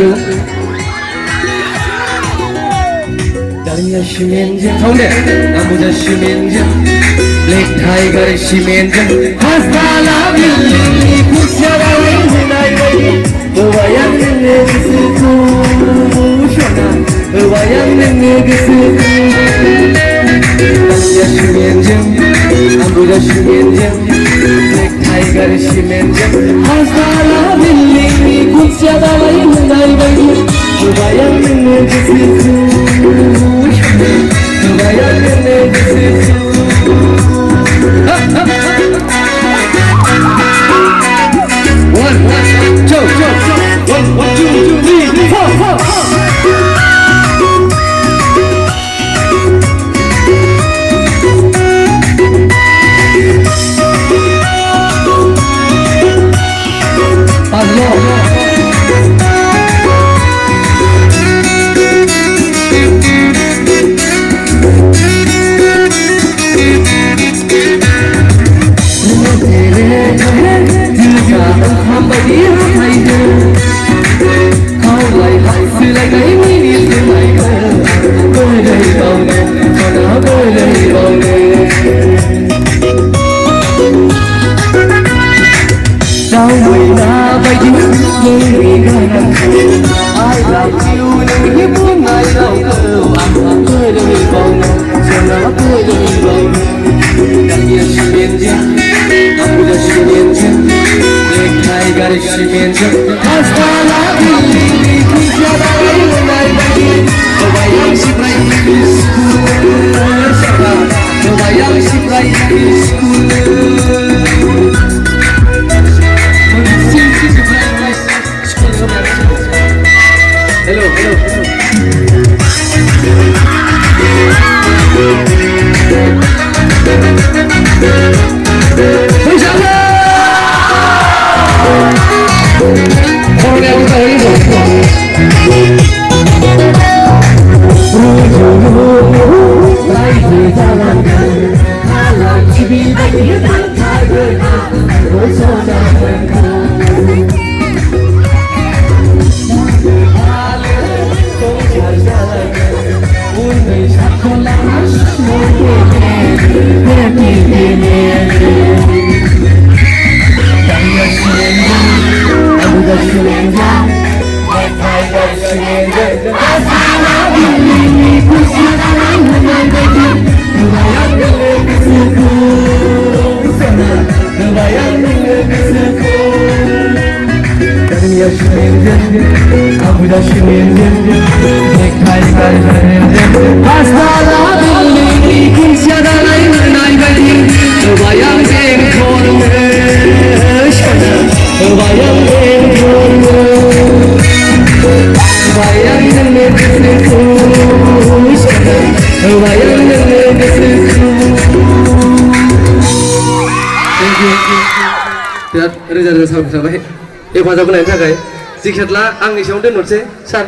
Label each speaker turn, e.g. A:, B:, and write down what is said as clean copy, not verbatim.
A: lagu Dahlia Shimenja Tahu deh Abuja Shimenja Black Tiger Shimenja Hastala Billy Kusyara Hinai Bayang Negesiku Shona Bayang Negesiku Dahlia Shimenja Abuja Shimenja Black Tiger Shimenja Hastala Billy Kusyara Hinai Bayang Negesiku Bayang Negesiku One, two, one, two, three, four.
B: Biar roja-roja sahabat-sahabat heफाजाब होनायनि थाखाय जिखियाला आंनि सायाव दोनहरसै सार